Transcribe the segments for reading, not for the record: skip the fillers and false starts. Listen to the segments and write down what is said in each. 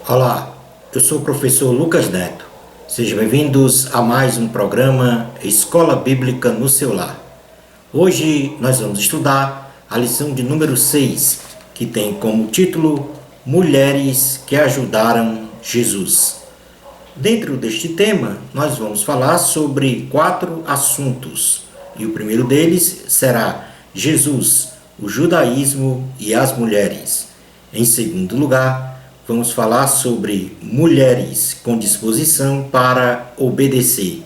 Olá, eu sou o professor Lucas Neto. Sejam bem-vindos a mais um programa Escola Bíblica no seu lar. Hoje nós vamos estudar a lição de número 6, que tem como título Mulheres que ajudaram Jesus. Dentro deste tema, nós vamos falar sobre 4 assuntos. E o primeiro deles será Jesus, o judaísmo e as mulheres. Em segundo lugar, vamos falar sobre mulheres com disposição para obedecer.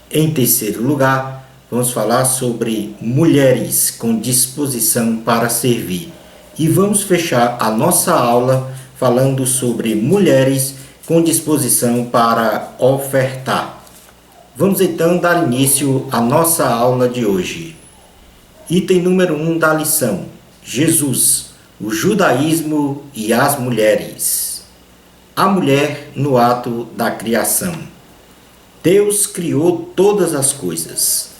Em terceiro lugar, vamos falar sobre mulheres com disposição para servir. E vamos fechar a nossa aula falando sobre mulheres com disposição para ofertar. Vamos então dar início à nossa aula de hoje. Item número 1 da lição: Jesus, o judaísmo e as mulheres. A mulher no ato da criação. Deus criou todas as coisas,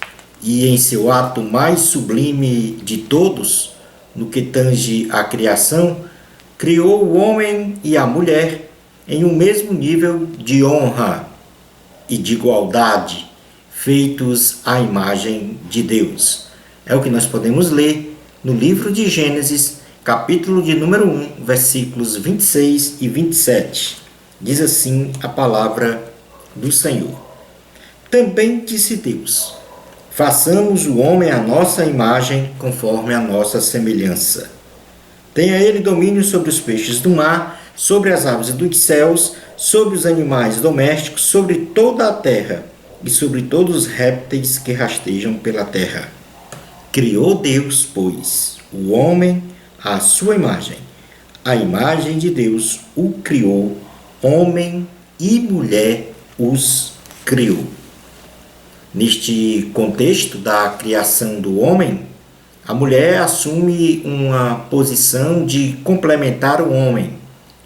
e em seu ato mais sublime de todos, no que tange à criação, criou o homem e a mulher em um mesmo nível de honra e de igualdade, feitos à imagem de Deus. É o que nós podemos ler no livro de Gênesis, capítulo de número 1, versículos 26 e 27. Diz assim a palavra do Senhor. Também disse Deus: façamos o homem à nossa imagem, conforme a nossa semelhança. Tenha ele domínio sobre os peixes do mar, sobre as aves dos céus, sobre os animais domésticos, sobre toda a terra e sobre todos os répteis que rastejam pela terra. Criou Deus, pois, o homem à sua imagem. A imagem de Deus o criou, homem e mulher os criou. Neste contexto da criação do homem, a mulher assume uma posição de complementar o homem.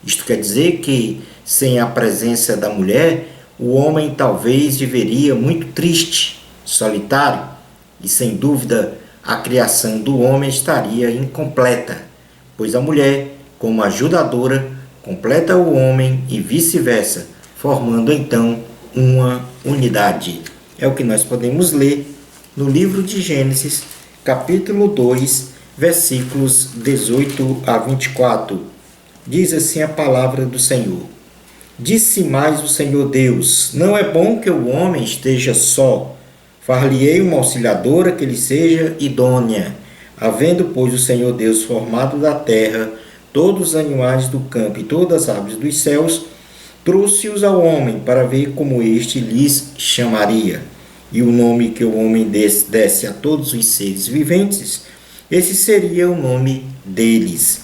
Isto quer dizer que, sem a presença da mulher, o homem talvez viveria muito triste, solitário, e sem dúvida a criação do homem estaria incompleta, pois a mulher, como ajudadora, completa o homem e vice-versa, formando então uma unidade. É o que nós podemos ler no livro de Gênesis, capítulo 2, versículos 18 a 24. Diz assim a palavra do Senhor. Disse mais o Senhor Deus: não é bom que o homem esteja só. Far-lhe-ei uma auxiliadora que lhe seja idônea. Havendo, pois, o Senhor Deus formado da terra todos os animais do campo e todas as aves dos céus, trouxe-os ao homem para ver como este lhes chamaria. E o nome que o homem desse a todos os seres viventes, esse seria o nome deles.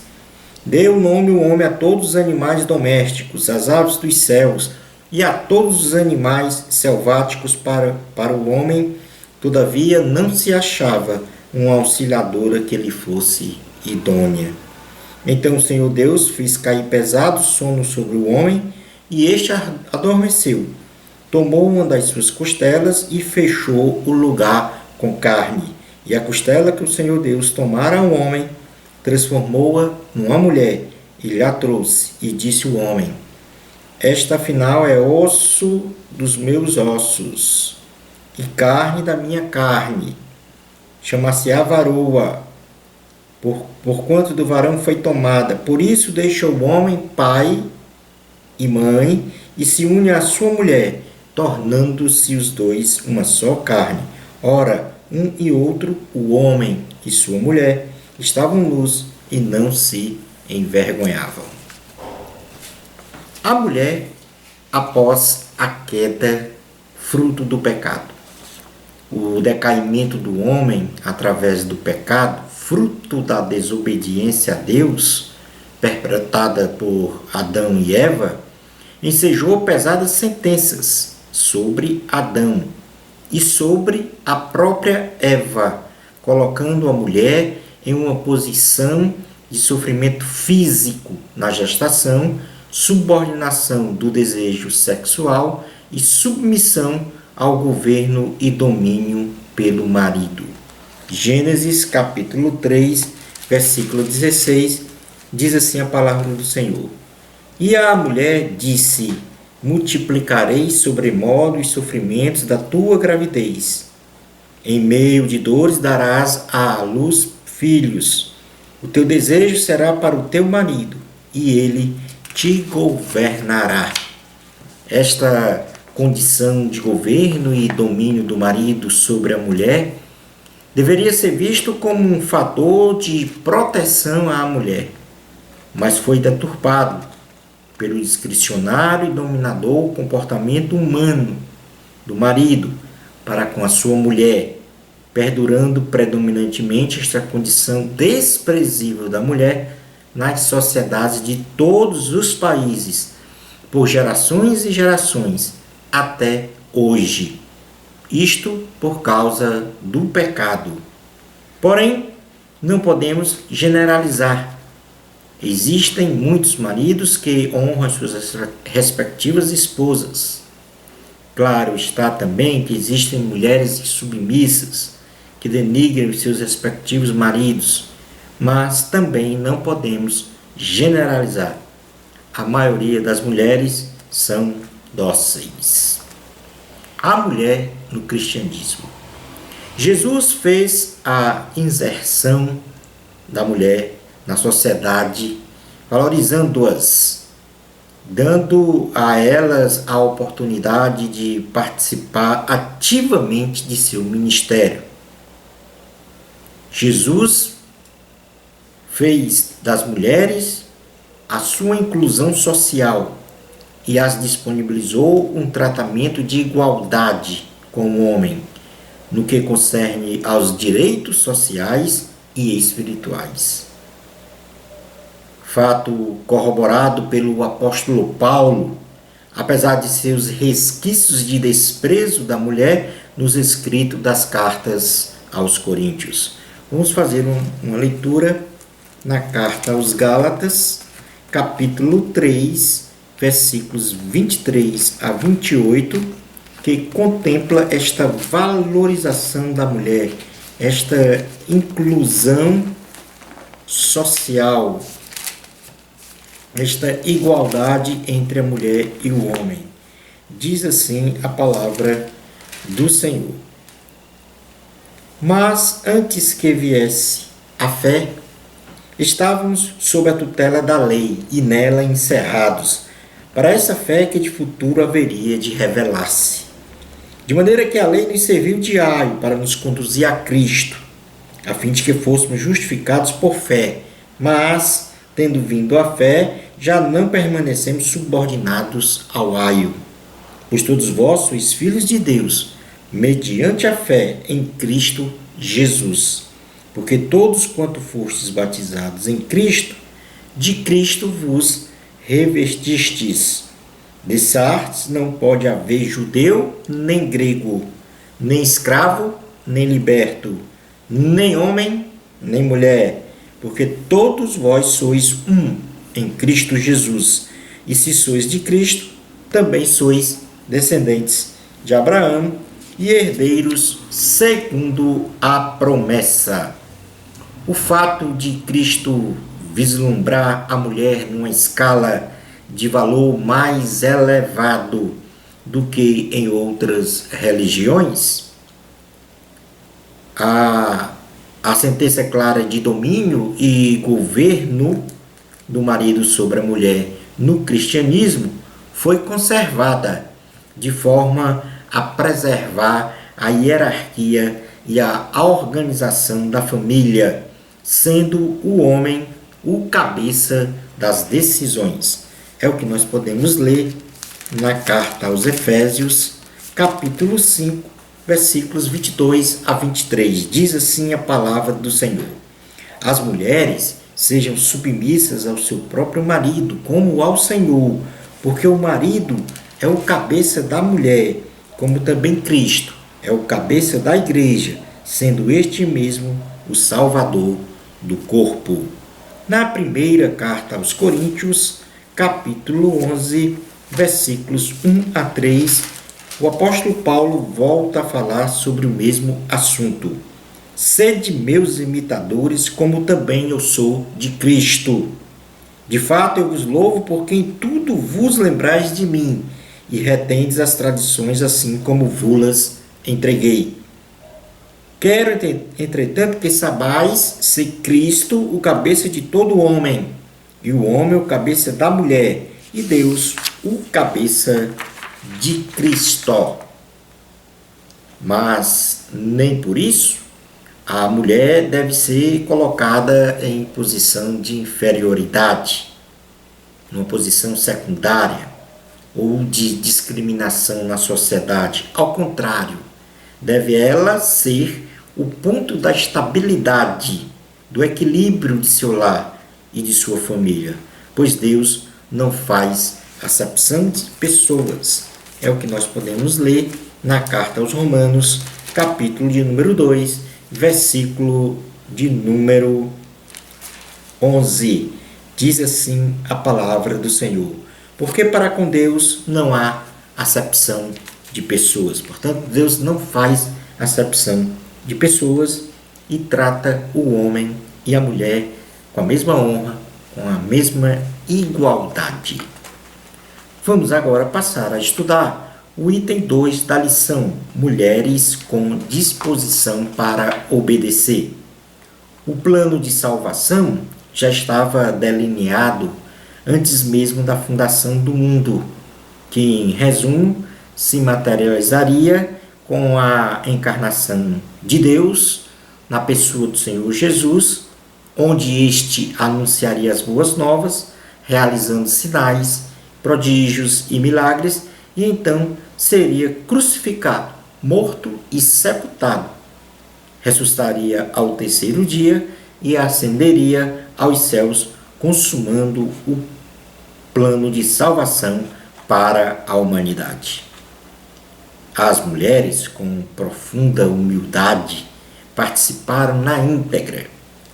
Deu o nome o homem a todos os animais domésticos, às aves dos céus, e a todos os animais selváticos para o homem. Todavia não se achava uma auxiliadora que lhe fosse idônea. Então o Senhor Deus fez cair pesado sono sobre o homem, e este adormeceu. Tomou uma das suas costelas e fechou o lugar com carne. E a costela que o Senhor Deus tomara ao homem, transformou-a numa mulher, e lhe a trouxe, e disse o homem: esta afinal é osso dos meus ossos, e carne da minha carne. Chamar-se-á varoa, porquanto do varão foi tomada. Por isso deixa o homem pai e mãe, e se une à sua mulher, tornando-se os dois uma só carne. Ora, um e outro, o homem e sua mulher, estavam nus e não se envergonhavam. A mulher, após a queda, fruto do pecado. O decaimento do homem através do pecado, fruto da desobediência a Deus, perpetrada por Adão e Eva, ensejou pesadas sentenças sobre Adão e sobre a própria Eva, colocando a mulher em uma posição de sofrimento físico na gestação, subordinação do desejo sexual e submissão ao governo e domínio pelo marido. Gênesis capítulo 3, versículo 16, diz assim a palavra do Senhor: E a mulher disse: multiplicarei sobremodo os sofrimentos da tua gravidez. Em meio de dores darás à luz filhos. O teu desejo será para o teu marido, e ele te governará. Esta condição de governo e domínio do marido sobre a mulher deveria ser visto como um fator de proteção à mulher, mas foi deturpado pelo discricionário e dominador comportamento humano do marido para com a sua mulher, perdurando predominantemente esta condição desprezível da mulher nas sociedades de todos os países, por gerações e gerações, até hoje. Isto por causa do pecado. Porém, não podemos generalizar. Existem muitos maridos que honram suas respectivas esposas. Claro está também que existem mulheres submissas que denigram os seus respectivos maridos, mas também não podemos generalizar. A maioria das mulheres são dóceis. A mulher no cristianismo. Jesus fez a inserção da mulher na sociedade, valorizando-as, dando a elas a oportunidade de participar ativamente de seu ministério. Jesus fez das mulheres a sua inclusão social e as disponibilizou um tratamento de igualdade com o homem, no que concerne aos direitos sociais e espirituais. Fato corroborado pelo apóstolo Paulo, apesar de seus resquícios de desprezo da mulher nos escritos das cartas aos Coríntios. Vamos fazer uma leitura na carta aos Gálatas, capítulo 3, versículos 23 a 28, que contempla esta valorização da mulher, esta inclusão social, esta igualdade entre a mulher e o homem. Diz assim a palavra do Senhor. Mas antes que viesse a fé, estávamos sob a tutela da lei e nela encerrados, para essa fé que de futuro haveria de revelar-se. De maneira que a lei nos serviu de aio para nos conduzir a Cristo, a fim de que fôssemos justificados por fé, mas, tendo vindo a fé, já não permanecemos subordinados ao aio. Pois todos vós sois filhos de Deus, mediante a fé em Cristo Jesus. Porque todos quanto fostes batizados em Cristo, de Cristo vos revestistes. Dessa arte não pode haver judeu, nem grego, nem escravo, nem liberto, nem homem, nem mulher, porque todos vós sois um em Cristo Jesus. E se sois de Cristo, também sois descendentes de Abraão e herdeiros segundo a promessa. O fato de Cristo vislumbrar a mulher numa escala de valor mais elevado do que em outras religiões, a sentença clara de domínio e governo do marido sobre a mulher no cristianismo foi conservada de forma a preservar a hierarquia e a organização da família, sendo o homem o cabeça das decisões. É o que nós podemos ler na carta aos Efésios, capítulo 5, versículos 22 a 23. Diz assim a palavra do Senhor: as mulheres sejam submissas ao seu próprio marido, como ao Senhor, porque o marido é o cabeça da mulher, como também Cristo é o cabeça da igreja, sendo este mesmo o Salvador do corpo. Na primeira carta aos Coríntios, capítulo 11, versículos 1 a 3, o apóstolo Paulo volta a falar sobre o mesmo assunto. Sede meus imitadores, como também eu sou de Cristo. De fato, eu vos louvo por quem tudo tudo vos lembrais de mim, e retendes as tradições assim como vos entreguei. Quero, entretanto, que sabais ser Cristo o cabeça de todo homem, e o homem o cabeça da mulher, e Deus o cabeça de Cristo. Mas nem por isso a mulher deve ser colocada em posição de inferioridade, numa posição secundária ou de discriminação na sociedade. Ao contrário, deve ela ser o ponto da estabilidade, do equilíbrio de seu lar e de sua família, pois Deus não faz acepção de pessoas. É o que nós podemos ler na carta aos Romanos, capítulo de número 2, versículo de número 11. Diz assim a palavra do Senhor: porque para com Deus não há acepção de pessoas. Portanto, Deus não faz acepção de pessoas e trata o homem e a mulher com a mesma honra, com a mesma igualdade. Vamos agora passar a estudar o item 2 da lição: mulheres com disposição para obedecer. O plano de salvação já estava delineado antes mesmo da fundação do mundo, que, em resumo, se materializaria com a encarnação de Deus na pessoa do Senhor Jesus, onde este anunciaria as boas novas, realizando sinais, prodígios e milagres, e então seria crucificado, morto e sepultado. Ressuscitaria ao terceiro dia e ascenderia aos céus, consumando o plano de salvação para a humanidade. As mulheres, com profunda humildade, participaram na íntegra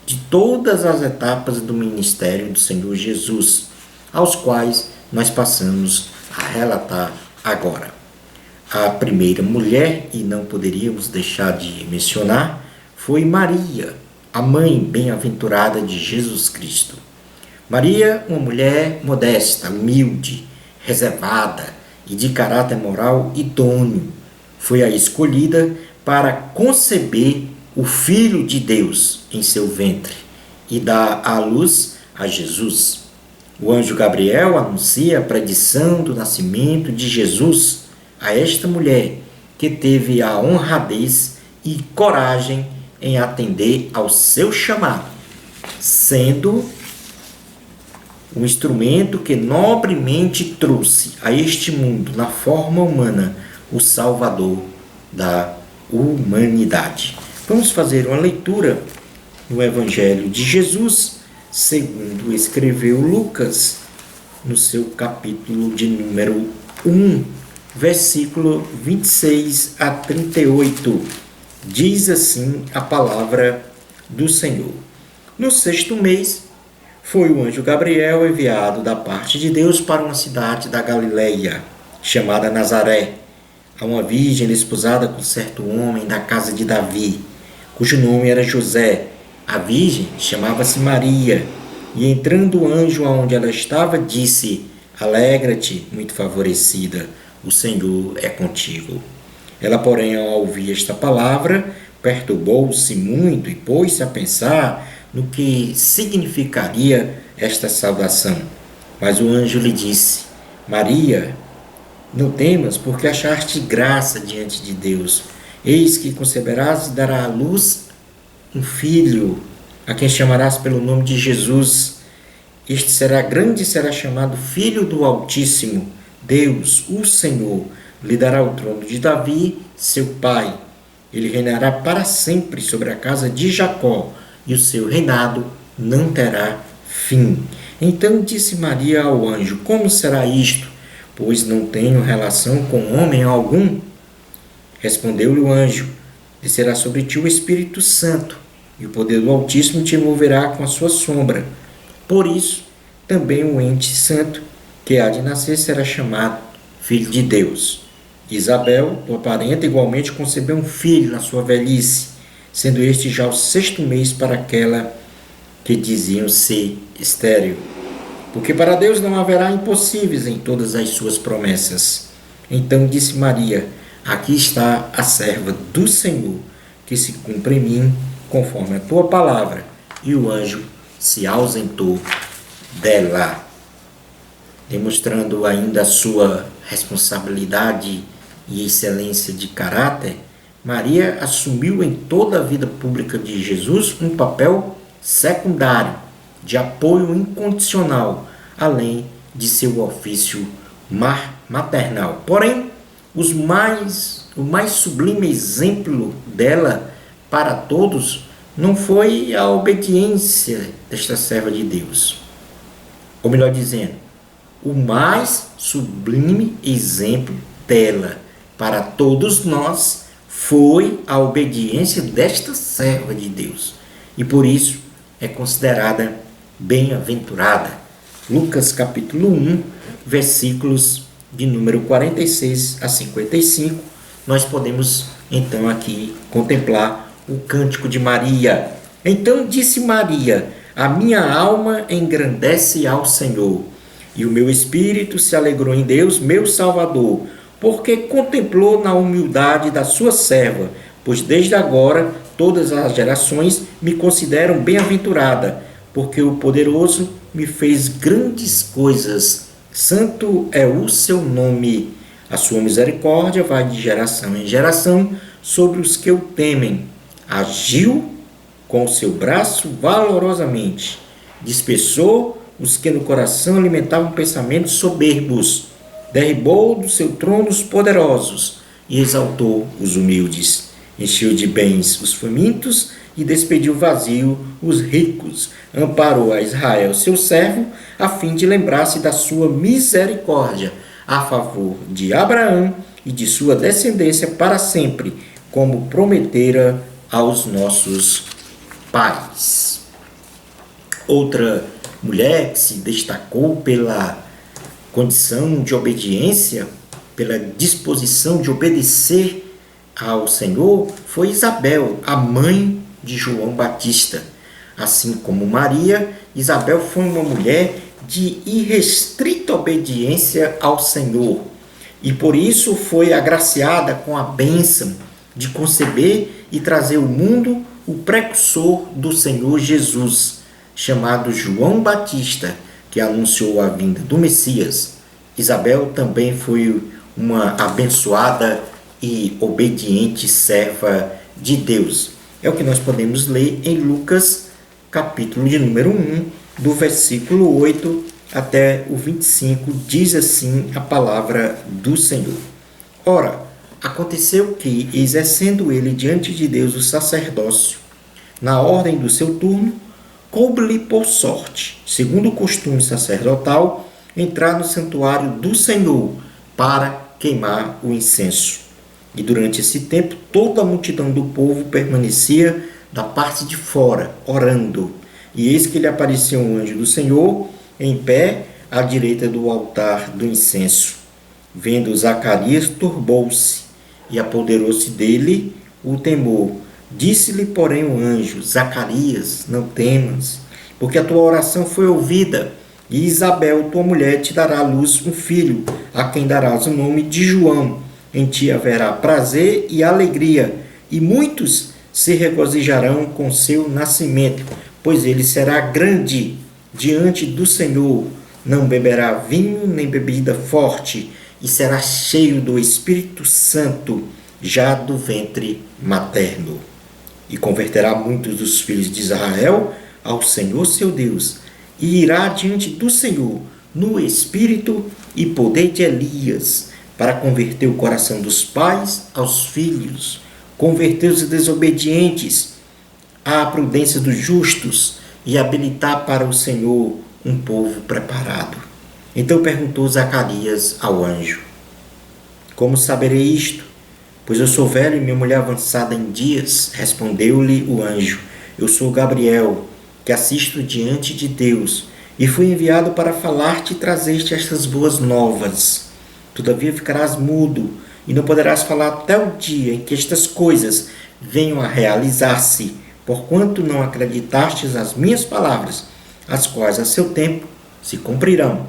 de todas as etapas do ministério do Senhor Jesus, aos quais nós passamos a relatar agora. A primeira mulher, e não poderíamos deixar de mencionar, foi Maria, a mãe bem-aventurada de Jesus Cristo. Maria, uma mulher modesta, humilde, reservada e de caráter moral idôneo, foi a escolhida para conceber o Filho de Deus em seu ventre e dar à luz a Jesus. O anjo Gabriel anuncia a predição do nascimento de Jesus a esta mulher, que teve a honradez e coragem em atender ao seu chamado, sendo um instrumento que nobremente trouxe a este mundo, na forma humana, o Salvador da humanidade. Vamos fazer uma leitura no Evangelho de Jesus, segundo escreveu Lucas, no seu capítulo de número 1, versículo 26 a 38. Diz assim a palavra do Senhor: no sexto mês, foi o anjo Gabriel enviado da parte de Deus para uma cidade da Galileia, chamada Nazaré, a uma virgem desposada com certo homem da casa de Davi, cujo nome era José. A virgem chamava-se Maria, e entrando o anjo aonde ela estava, disse: alegra-te, muito favorecida, o Senhor é contigo. Ela, porém, ao ouvir esta palavra, perturbou-se muito e pôs-se a pensar no que significaria esta saudação. Mas o anjo lhe disse: Maria, não temas, porque achaste graça diante de Deus. Eis que conceberás e darás à luz um filho, a quem chamarás pelo nome de Jesus. Este será grande e será chamado Filho do Altíssimo. Deus, o Senhor, lhe dará o trono de Davi, seu pai. Ele reinará para sempre sobre a casa de Jacó, e o seu reinado não terá fim. Então disse Maria ao anjo: como será isto? Pois não tenho relação com homem algum. Respondeu-lhe o anjo: descerá sobre ti o Espírito Santo, e o poder do Altíssimo te envolverá com a sua sombra. Por isso, também o ente santo que há de nascer será chamado Filho de Deus. Isabel, tua parenta, igualmente concebeu um filho na sua velhice, sendo este já o sexto mês para aquela que diziam ser estéril, porque para Deus não haverá impossíveis em todas as suas promessas. Então disse Maria: aqui está a serva do Senhor, que se cumpra em mim conforme a tua palavra. E o anjo se ausentou dela, demonstrando ainda a sua responsabilidade e excelência de caráter. Maria assumiu em toda a vida pública de Jesus um papel secundário, de apoio incondicional, além de seu ofício maternal. Porém, o mais sublime exemplo dela para todos não foi a obediência desta serva de Deus. Ou melhor dizendo, o mais sublime exemplo dela para todos nós foi a obediência desta serva de Deus. E por isso é considerada bem-aventurada. Lucas capítulo 1, versículos de número 46 a 55, nós podemos então aqui contemplar o cântico de Maria. Então disse Maria: a minha alma engrandece ao Senhor, e o meu espírito se alegrou em Deus, meu Salvador, porque contemplou na humildade da sua serva, pois desde agora todas as gerações me consideram bem-aventurada, porque o poderoso me fez grandes coisas. Santo é o seu nome. A sua misericórdia vai de geração em geração sobre os que o temem. Agiu com o seu braço valorosamente. Dispersou os que no coração alimentavam pensamentos soberbos. Derribou do seu trono os poderosos e exaltou os humildes. Encheu de bens os famintos e despediu vazio os ricos. Amparou a Israel, seu servo, a fim de lembrar-se da sua misericórdia a favor de Abraão e de sua descendência para sempre, como prometera aos nossos pais. Outra mulher que se destacou pela condição de obediência, pela disposição de obedecer ao Senhor, foi Isabel, a mãe de João Batista. Assim como Maria, Isabel foi uma mulher de irrestrita obediência ao Senhor, e por isso foi agraciada com a bênção de conceber e trazer ao mundo o precursor do Senhor Jesus, chamado João Batista, que anunciou a vinda do Messias. Isabel também foi uma abençoada e obediente serva de Deus. É o que nós podemos ler em Lucas, capítulo de número 1, do versículo 8 até o 25, diz assim a palavra do Senhor. Ora, aconteceu que, exercendo ele diante de Deus o sacerdócio, na ordem do seu turno, coube-lhe por sorte, segundo o costume sacerdotal, entrar no santuário do Senhor para queimar o incenso. E durante esse tempo, toda a multidão do povo permanecia da parte de fora, orando. E eis que lhe apareceu um anjo do Senhor, em pé, à direita do altar do incenso. Vendo Zacarias, turbou-se, e apoderou-se dele o temor. Disse-lhe, porém, o anjo: Zacarias, não temas, porque a tua oração foi ouvida, e Isabel, tua mulher, te dará à luz um filho, a quem darás o nome de João. Em ti haverá prazer e alegria, e muitos se regozijarão com seu nascimento, pois ele será grande diante do Senhor. Não beberá vinho nem bebida forte, e será cheio do Espírito Santo, já do ventre materno. E converterá muitos dos filhos de Israel ao Senhor seu Deus, e irá diante do Senhor no espírito e poder de Elias, para converter o coração dos pais aos filhos, converter os desobedientes à prudência dos justos e habilitar para o Senhor um povo preparado. Então perguntou Zacarias ao anjo: como saberei isto? Pois eu sou velho e minha mulher avançada em dias. Respondeu-lhe o anjo: eu sou Gabriel, que assisto diante de Deus, e fui enviado para falar-te e trazer-te estas boas novas. Todavia ficarás mudo, e não poderás falar até o dia em que estas coisas venham a realizar-se, porquanto não acreditastes às minhas palavras, as quais a seu tempo se cumprirão.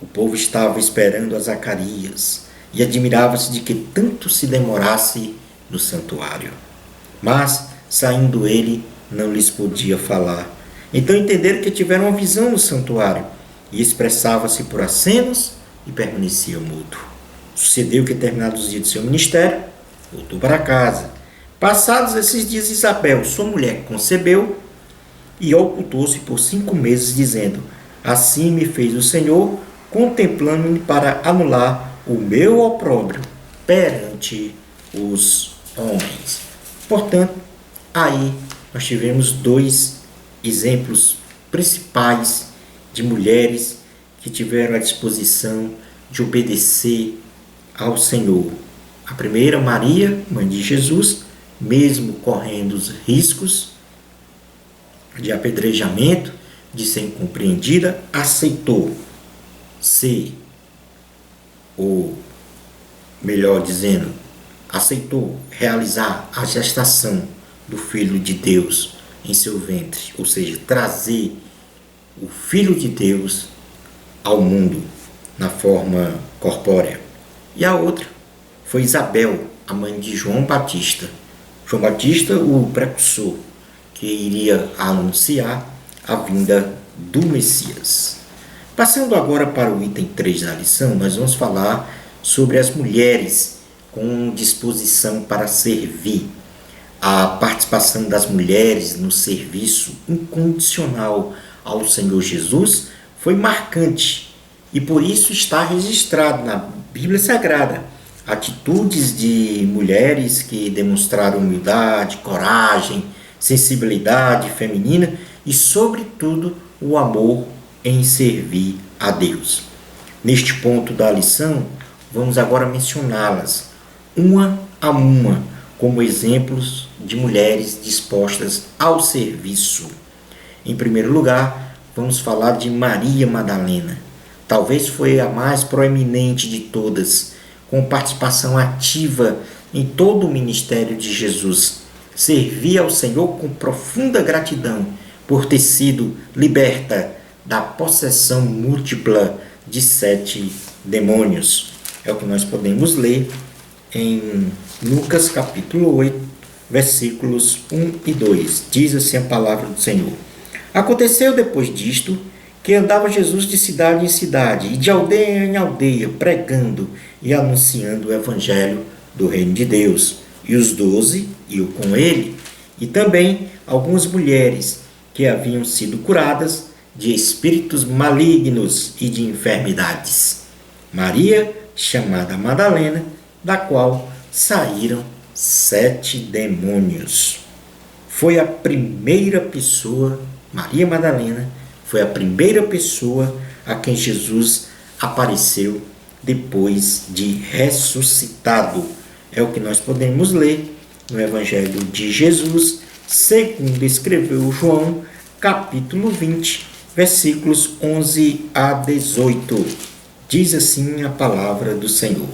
O povo estava esperando a Zacarias e admirava-se de que tanto se demorasse no santuário. Mas, saindo ele, não lhes podia falar. Então entenderam que tiveram uma visão no santuário, e expressava-se por acenos e permanecia mudo. Sucedeu que, terminados os dias de seu ministério, voltou para casa. Passados esses dias, Isabel, sua mulher, concebeu e ocultou-se por 5 meses, dizendo: Assim me fez o Senhor, contemplando-me para anular o meu opróbrio perante os homens. Portanto, aí nós tivemos 2 exemplos principais de mulheres que tiveram a disposição de obedecer ao Senhor. A primeira, Maria, mãe de Jesus, mesmo correndo os riscos de apedrejamento, de ser incompreendida, aceitou ser, ou melhor dizendo, aceitou realizar a gestação do Filho de Deus em seu ventre, ou seja, trazer o Filho de Deus ao mundo na forma corpórea. E a outra foi Isabel, a mãe de João Batista. João Batista, o precursor, que iria anunciar a vinda do Messias. Passando agora para o item 3 da lição, nós vamos falar sobre as mulheres com disposição para servir. A participação das mulheres no serviço incondicional ao Senhor Jesus foi marcante e por isso está registrado na Bíblia Sagrada atitudes de mulheres que demonstraram humildade, coragem, sensibilidade feminina e, sobretudo, o amor em servir a Deus. Neste ponto da lição, vamos agora mencioná-las, uma a uma, como exemplos de mulheres dispostas ao serviço. Em primeiro lugar, vamos falar de Maria Madalena. Talvez foi a mais proeminente de todas, com participação ativa em todo o ministério de Jesus. Servia ao Senhor com profunda gratidão por ter sido liberta da possessão múltipla de 7 demônios. É o que nós podemos ler em Lucas capítulo 8, versículos 1 e 2. Diz assim a palavra do Senhor. Aconteceu depois disto que andava Jesus de cidade em cidade e de aldeia em aldeia, pregando e anunciando o evangelho do reino de Deus. E os 12 iam com ele, e também algumas mulheres que haviam sido curadas de espíritos malignos e de enfermidades. Maria, chamada Madalena, da qual saíram 7 demônios. Foi a primeira pessoa, Maria Madalena, foi a primeira pessoa a quem Jesus apareceu depois de ressuscitado. É o que nós podemos ler no Evangelho de Jesus, segundo escreveu João, capítulo 20, versículos 11 a 18. Diz assim a palavra do Senhor.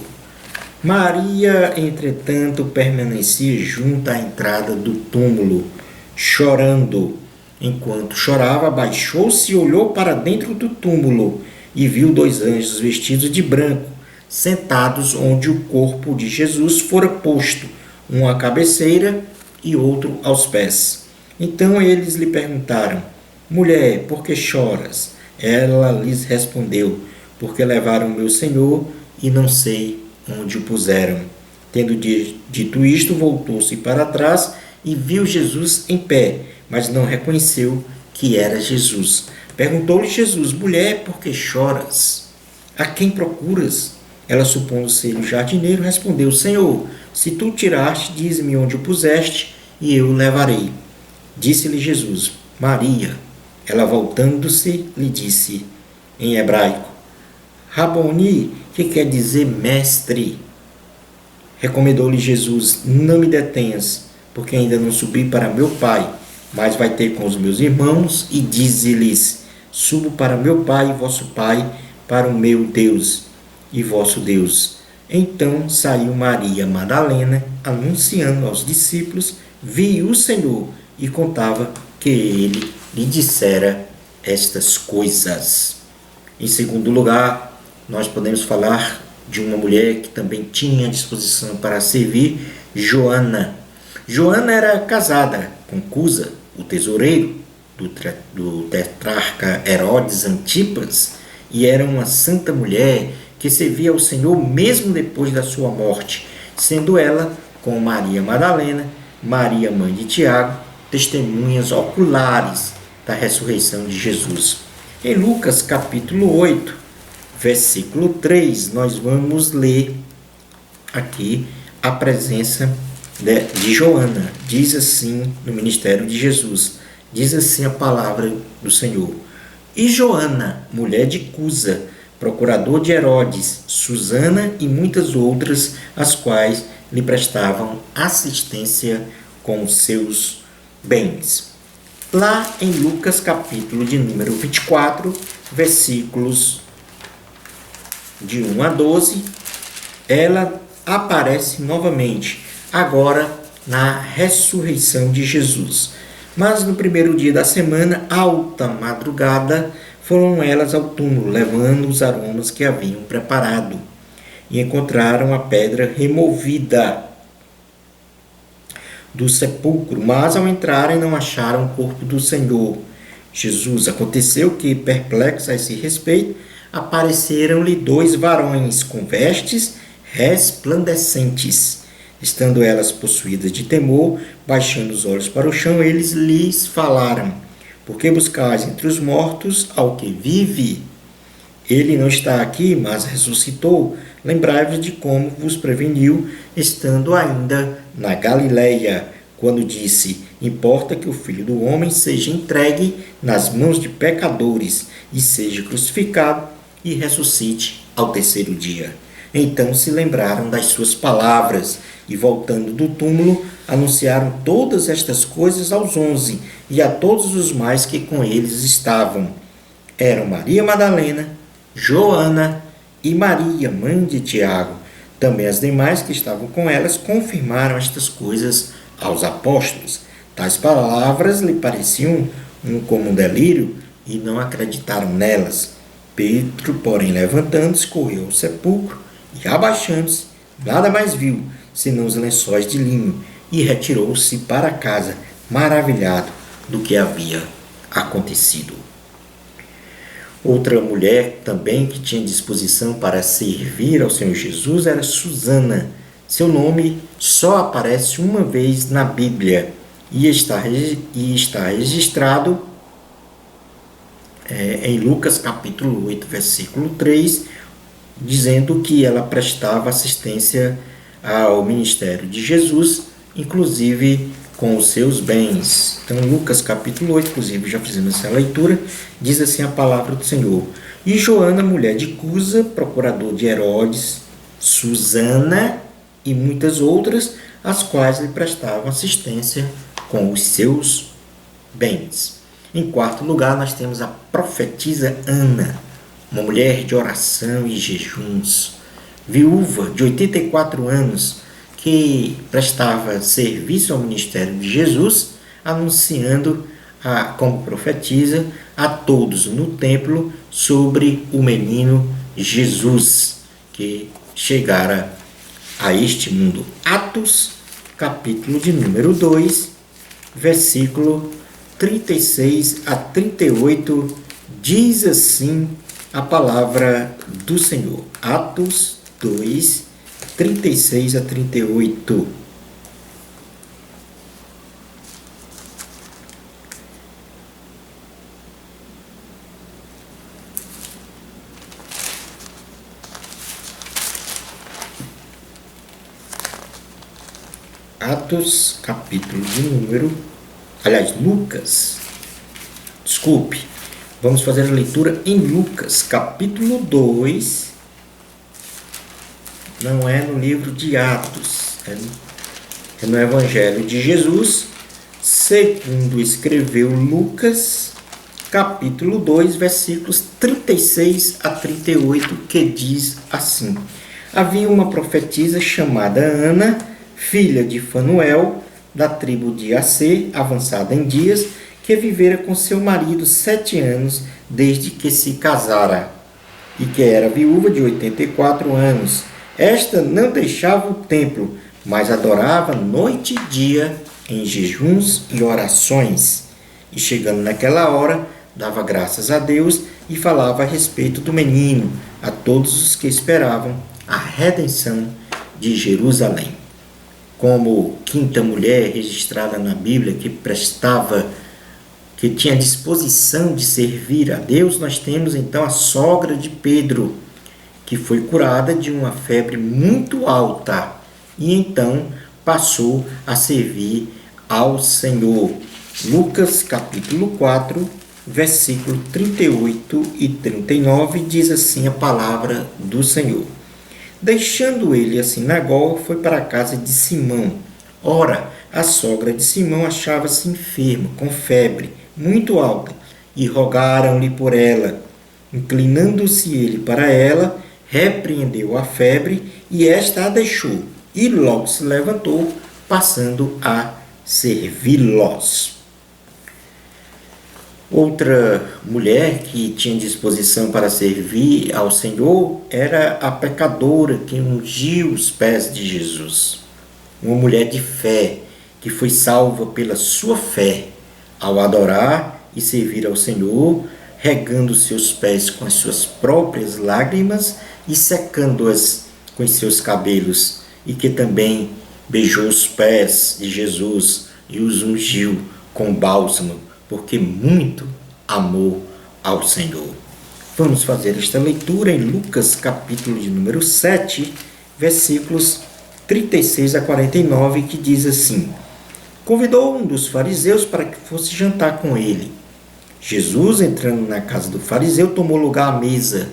Maria, entretanto, permanecia junto à entrada do túmulo, chorando. Enquanto chorava, abaixou-se e olhou para dentro do túmulo e viu 2 anjos vestidos de branco, sentados onde o corpo de Jesus fora posto, um à cabeceira e outro aos pés. Então eles lhe perguntaram: Mulher, por que choras? Ela lhes respondeu: Porque levaram meu Senhor e não sei onde o puseram. Tendo dito isto, voltou-se para trás e viu Jesus em pé, mas não reconheceu que era Jesus. Perguntou-lhe Jesus: Mulher, por que choras? A quem procuras? Ela, supondo ser o jardineiro, respondeu: Senhor, se tu tiraste, dize-me onde o puseste, e eu o levarei. Disse-lhe Jesus: Maria. Ela, voltando-se, lhe disse em hebraico: Raboni, que quer dizer mestre. Recomendou-lhe Jesus: Não me detenhas, porque ainda não subi para meu Pai, mas vai ter com os meus irmãos, e dize-lhes: Subo para meu Pai e vosso Pai, para o meu Deus e vosso Deus. Então saiu Maria Madalena, anunciando aos discípulos: Vi o Senhor, e contava que ele lhe dissera estas coisas. Em segundo lugar, nós podemos falar de uma mulher que também tinha disposição para servir, Joana. Joana era casada com Cusa, o tesoureiro do tetrarca Herodes Antipas, e era uma santa mulher que servia ao Senhor mesmo depois da sua morte, sendo ela, com Maria Madalena, Maria mãe de Tiago, testemunhas oculares da ressurreição de Jesus. Em Lucas capítulo 8, versículo 3, nós vamos ler aqui a presença de Joana. Diz assim no ministério de Jesus, diz assim a palavra do Senhor. E Joana, mulher de Cusa, procurador de Herodes, Susana e muitas outras, as quais lhe prestavam assistência com os seus bens. Lá em Lucas capítulo de número 24, versículos de 1 a 12, ela aparece novamente, agora na ressurreição de Jesus. Mas no primeiro dia da semana, alta madrugada, foram elas ao túmulo, levando os aromas que haviam preparado, e encontraram a pedra removida do sepulcro, mas ao entrarem não acharam o corpo do Senhor Jesus. Aconteceu que, perplexos a esse respeito, apareceram-lhe 2 varões com vestes resplandecentes. Estando elas possuídas de temor, baixando os olhos para o chão, eles lhes falaram: por que buscais entre os mortos ao que vive? Ele não está aqui, mas ressuscitou. Lembrai-vos de como vos preveniu, estando ainda na Galileia, quando disse: importa que o Filho do Homem seja entregue nas mãos de pecadores, e seja crucificado, e ressuscite ao terceiro dia. Então se lembraram das suas palavras, e voltando do túmulo, anunciaram todas estas coisas aos 11, e a todos os mais que com eles estavam. Eram Maria Madalena, Joana e Maria, mãe de Tiago. Também as demais que estavam com elas confirmaram estas coisas aos apóstolos. Tais palavras lhe pareciam como um delírio, e não acreditaram nelas. Pedro, porém, levantando-se, correu ao sepulcro, e abaixando-se, nada mais viu, senão os lençóis de linho, e retirou-se para casa, maravilhado do que havia acontecido. Outra mulher também que tinha disposição para servir ao Senhor Jesus era Susana. Seu nome só aparece uma vez na Bíblia e está registrado em Lucas capítulo 8, versículo 3, dizendo que ela prestava assistência ao ministério de Jesus, inclusive com os seus bens. Então, Lucas capítulo 8, inclusive já fizemos essa leitura, diz assim a palavra do Senhor. E Joana, mulher de Cusa, procurador de Herodes, Susana e muitas outras, as quais lhe prestavam assistência com os seus bens. Em quarto lugar, nós temos a profetisa Ana, uma mulher de oração e jejuns, viúva de 84 anos, que prestava serviço ao ministério de Jesus, anunciando como profetisa a todos no templo sobre o menino Jesus, que chegara a este mundo. Atos, capítulo de número 2, versículo 36 a 38, diz assim a palavra do Senhor. Atos 2, 36 a 38. Atos, capítulo de número... Lucas. Desculpe. Vamos fazer a leitura em Lucas, capítulo 2. Não é no livro de Atos, é no Evangelho de Jesus, segundo escreveu Lucas, capítulo 2, versículos 36 a 38, que diz assim: havia uma profetisa chamada Ana, filha de Fanuel, da tribo de Assê, avançada em dias, que vivera com seu marido 7 anos, desde que se casara. e que era viúva de 84 anos. Esta não deixava o templo, mas adorava noite e dia em jejuns e orações. E chegando naquela hora, dava graças a Deus e falava a respeito do menino a todos os que esperavam a redenção de Jerusalém. Como quinta mulher registrada na Bíblia que tinha disposição de servir a Deus, nós temos então a sogra de Pedro, que foi curada de uma febre muito alta e então passou a servir ao Senhor. Lucas capítulo 4, versículo 38 e 39 diz assim a palavra do Senhor. Deixando ele a sinagoga, foi para a casa de Simão. Ora, a sogra de Simão achava-se enferma, com febre muito alta, e rogaram-lhe por ela. Inclinando-se ele para ela, repreendeu a febre, e esta a deixou, e logo se levantou, passando a servi-los. Outra mulher que tinha disposição para servir ao Senhor era a pecadora que ungiu os pés de Jesus. Uma mulher de fé que foi salva pela sua fé ao adorar e servir ao Senhor, regando seus pés com as suas próprias lágrimas e secando-as com os seus cabelos, e que também beijou os pés de Jesus e os ungiu com bálsamo, porque muito amou ao Senhor. Vamos fazer esta leitura em Lucas, capítulo de número 7, versículos 36 a 49, que diz assim: Convidou um dos fariseus para que fosse jantar com ele. Jesus, entrando na casa do fariseu, tomou lugar à mesa.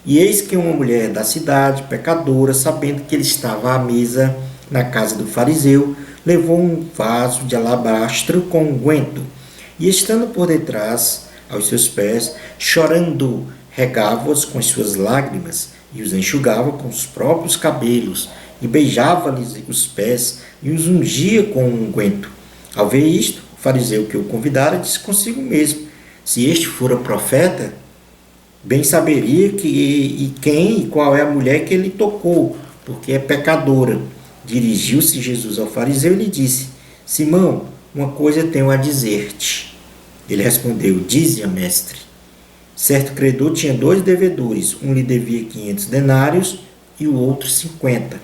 E eis que uma mulher da cidade, pecadora, sabendo que ele estava à mesa na casa do fariseu, levou um vaso de alabastro com unguento, e estando por detrás aos seus pés, chorando, regava-os com as suas lágrimas, e os enxugava com os próprios cabelos, e beijava-lhes os pés, e os ungia com um unguento. Ao ver isto, o fariseu que o convidara disse consigo mesmo: se este fora profeta, bem saberia quem e qual é a mulher que ele tocou, porque é pecadora. Dirigiu-se Jesus ao fariseu e lhe disse: Simão, uma coisa tenho a dizer-te. Ele respondeu: dize-a, mestre. Certo credor tinha 2 devedores, um lhe devia 500 denários e o outro 50.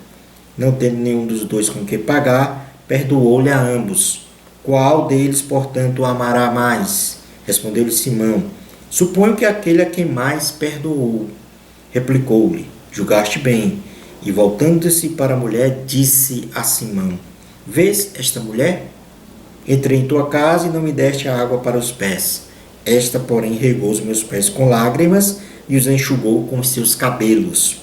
Não tendo nenhum dos dois com que pagar, perdoou-lhe a ambos. Qual deles, portanto, o amará mais? Respondeu-lhe Simão: suponho que aquele a quem mais perdoou. Replicou-lhe: julgaste bem. E voltando-se para a mulher, disse a Simão: vês esta mulher? Entrei em tua casa e não me deste a água para os pés. Esta, porém, regou os meus pés com lágrimas e os enxugou com os seus cabelos.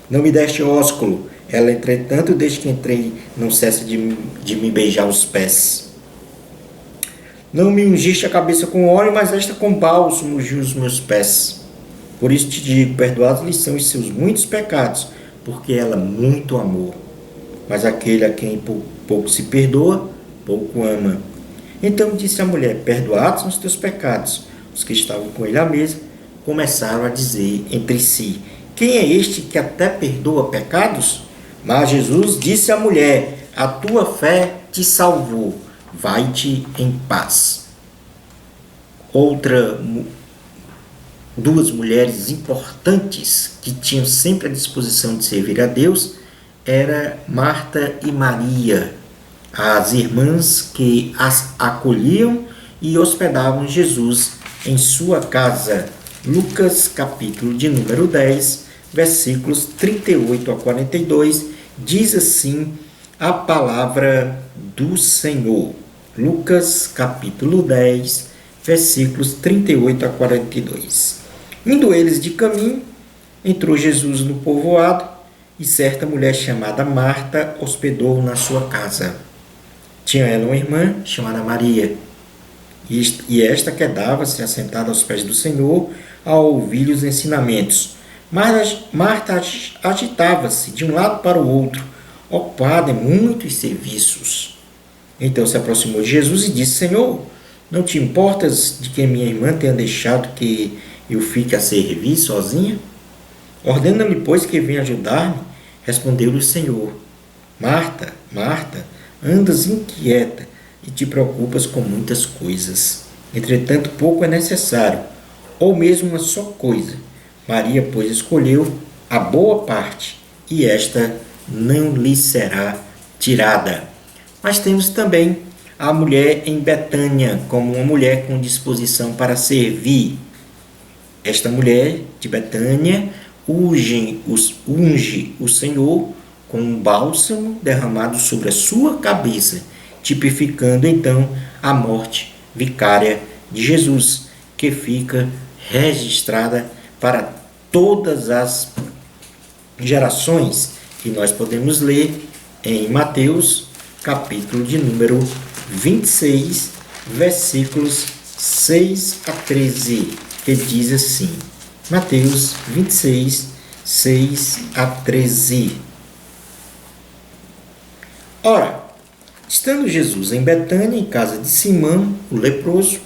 Não me deste ósculo. Ela, entretanto, desde que entrei, não cessa de me beijar os pés. Não me ungiste a cabeça com óleo, mas esta com bálsamo ungiu os meus pés. Por isso te digo, perdoados-lhe são os seus muitos pecados, porque ela muito amou. Mas aquele a quem pouco se perdoa, pouco ama. Então disse a mulher: perdoados são os teus pecados. Os que estavam com ele à mesa começaram a dizer entre si: quem é este que até perdoa pecados? Mas Jesus disse à mulher: a tua fé te salvou. Vai-te em paz. Duas mulheres importantes que tinham sempre a disposição de servir a Deus era Marta e Maria, as irmãs que as acolhiam e hospedavam Jesus em sua casa. Lucas, capítulo de número 10, versículos 38 a 42, diz assim a palavra do Senhor. Lucas, capítulo 10, versículos 38 a 42. Indo eles de caminho, entrou Jesus no povoado, e certa mulher chamada Marta hospedou-o na sua casa. Tinha ela uma irmã chamada Maria, e esta quedava-se assentada aos pés do Senhor a ouvir os ensinamentos. Mas Marta agitava-se de um lado para o outro, ocupada em muitos serviços. Então se aproximou de Jesus e disse: Senhor, não te importas de que minha irmã tenha deixado que eu fique a servir sozinha? Ordena-lhe, pois, que venha ajudar-me. Respondeu-lhe o Senhor: Marta, Marta, andas inquieta e te preocupas com muitas coisas. Entretanto, pouco é necessário, ou mesmo uma só coisa. Maria, pois, escolheu a boa parte, e esta não lhe será tirada. Mas temos também a mulher em Betânia, como uma mulher com disposição para servir. Esta mulher de Betânia unge o Senhor com um bálsamo derramado sobre a sua cabeça, tipificando então a morte vicária de Jesus, que fica registrada para todas as gerações, que nós podemos ler em Mateus, capítulo de número 26, versículos 6 a 13, que diz assim: Mateus 26, 6 a 13. Ora, estando Jesus em Betânia, em casa de Simão, o leproso,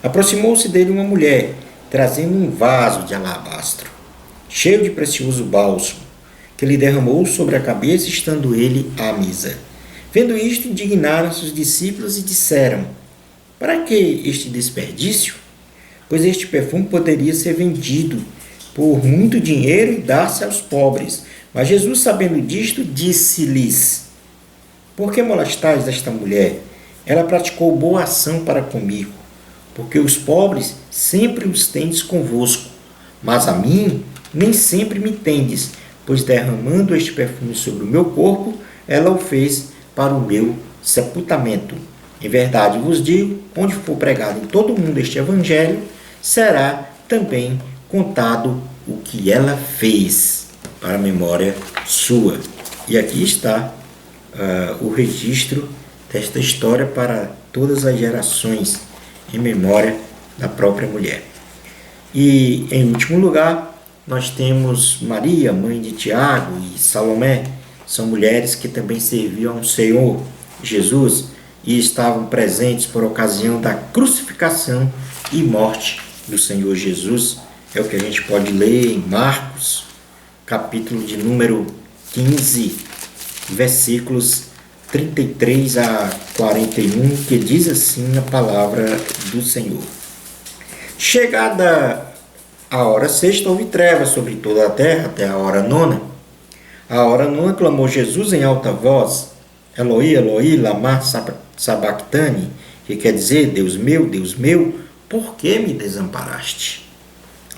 aproximou-se dele uma mulher, trazendo um vaso de alabastro, cheio de precioso bálsamo, que lhe derramou sobre a cabeça, estando ele à mesa. Vendo isto, indignaram-se os discípulos e disseram: Para que este desperdício? Pois este perfume poderia ser vendido por muito dinheiro e dar-se aos pobres. Mas Jesus, sabendo disto, disse-lhes: Por que molestais esta mulher? Ela praticou boa ação para comigo, porque os pobres sempre os tendes convosco, mas a mim nem sempre me tendes, pois derramando este perfume sobre o meu corpo, ela o fez para o meu sepultamento. Em verdade vos digo, onde for pregado em todo o mundo este evangelho, será também contado o que ela fez, para a memória sua. E aqui está o registro desta história para todas as gerações, em memória da própria mulher. E, em último lugar, nós temos Maria, mãe de Tiago, e Salomé. São mulheres que também serviam ao Senhor Jesus e estavam presentes por ocasião da crucificação e morte do Senhor Jesus. É o que a gente pode ler em Marcos, capítulo de número 15, versículos 33 a 41, que diz assim a palavra do Senhor. Chegada a hora sexta, houve trevas sobre toda a terra até a hora nona. A hora nona clamou Jesus em alta voz: Eloi, Eloi, lama sabachthani, que quer dizer: Deus meu, por que me desamparaste?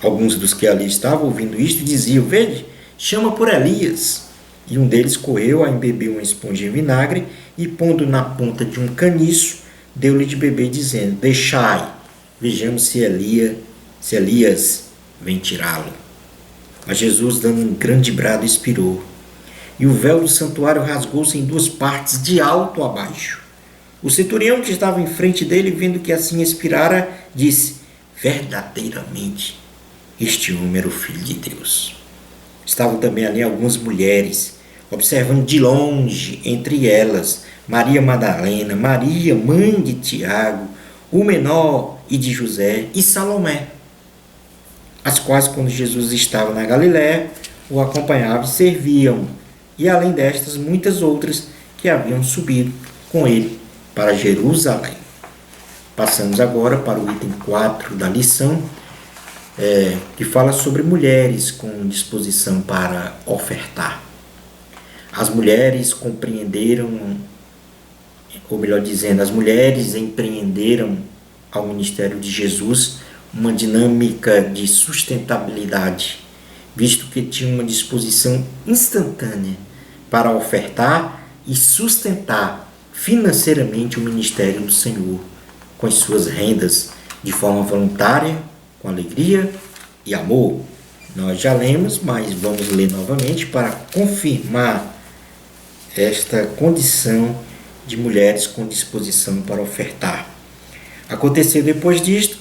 Alguns dos que ali estavam ouvindo isto diziam: Vede, chama por Elias. E um deles correu a embeber uma esponja em vinagre e, pondo na ponta de um caniço, deu-lhe de beber, dizendo: Deixai, vejamos se Elias vem tirá-lo. Mas Jesus, dando um grande brado, expirou. E o véu do santuário rasgou-se em duas partes, de alto a baixo. O centurião que estava em frente dele, vendo que assim expirara, disse: Verdadeiramente, este homem era o Filho de Deus. Estavam também ali algumas mulheres, observando de longe, entre elas, Maria Madalena, Maria, mãe de Tiago, o menor e de José, e Salomé, as quais, quando Jesus estava na Galiléia, o acompanhavam e serviam, e além destas, muitas outras que haviam subido com ele para Jerusalém. Passamos agora para o item 4 da lição, que fala sobre mulheres com disposição para ofertar. As mulheres compreenderam, ou melhor dizendo, as mulheres empreenderam ao ministério de Jesus uma dinâmica de sustentabilidade, visto que tinham uma disposição instantânea para ofertar e sustentar financeiramente o ministério do Senhor, com as suas rendas, de forma voluntária, com alegria e amor. Nós já lemos, mas vamos ler novamente para confirmar esta condição de mulheres com disposição para ofertar. Aconteceu depois disto,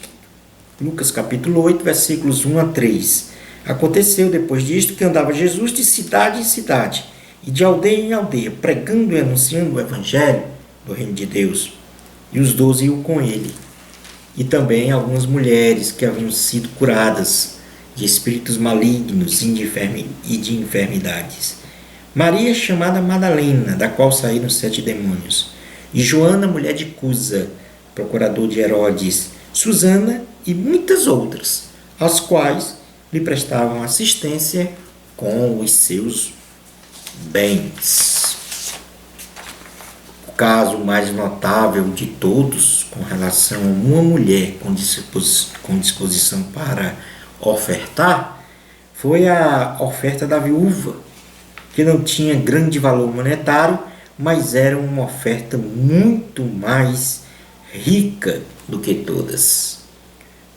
Lucas capítulo 8, versículos 1 a 3. Aconteceu depois disto que andava Jesus de cidade em cidade, e de aldeia em aldeia, pregando e anunciando o evangelho do reino de Deus. E os 12 iam com ele. E também algumas mulheres que haviam sido curadas de espíritos malignos e de enfermidades. Maria, chamada Madalena, da qual saíram 7 demônios. E Joana, mulher de Cusa, procurador de Herodes. Susana e muitas outras, as quais lhe prestavam assistência com os seus bens. O caso mais notável de todos com relação a uma mulher com disposição para ofertar foi a oferta da viúva, que não tinha grande valor monetário, mas era uma oferta muito mais rica do que todas.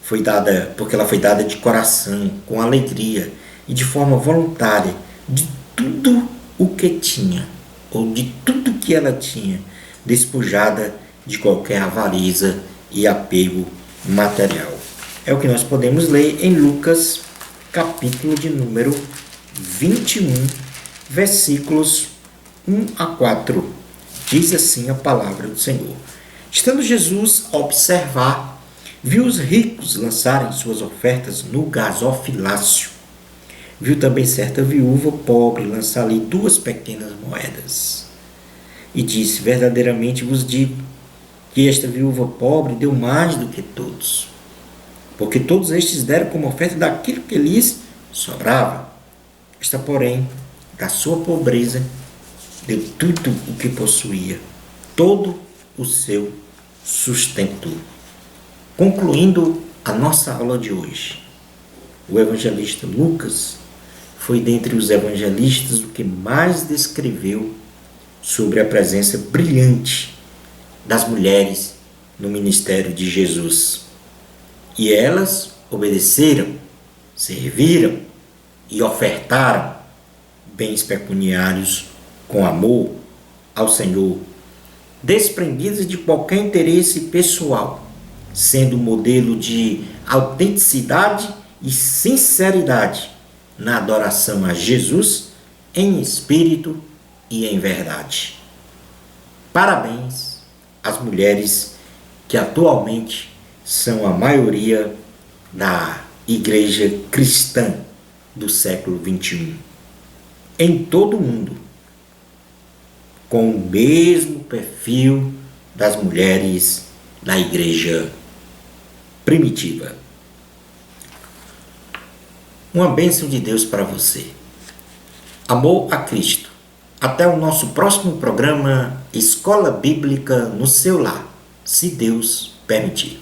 Foi dada porque ela foi dada de coração, com alegria e de forma voluntária, de tudo o que tinha, ou de tudo que ela tinha, despojada de qualquer avareza e apego material. É o que nós podemos ler em Lucas, capítulo de número 21, versículos 1 a 4. Diz assim a palavra do Senhor. Estando Jesus a observar, viu os ricos lançarem suas ofertas no gasofilácio. Viu também certa viúva pobre lançar ali 2 pequenas moedas. E disse, verdadeiramente vos digo, que esta viúva pobre deu mais do que todos. Porque todos estes deram como oferta daquilo que lhes sobrava. Esta, porém, da sua pobreza, deu tudo o que possuía, todo o seu sustento. Concluindo a nossa aula de hoje, o evangelista Lucas foi dentre os evangelistas o que mais descreveu sobre a presença brilhante das mulheres no ministério de Jesus. E elas obedeceram, serviram e ofertaram bens pecuniários com amor ao Senhor, desprendidas de qualquer interesse pessoal, sendo modelo de autenticidade e sinceridade na adoração a Jesus em espírito e em verdade. Parabéns às mulheres que atualmente são a maioria da igreja cristã do século XXI. Em todo o mundo, com o mesmo perfil das mulheres da igreja primitiva. Uma bênção de Deus para você. Amor a Cristo. Até o nosso próximo programa Escola Bíblica no seu lar, se Deus permitir.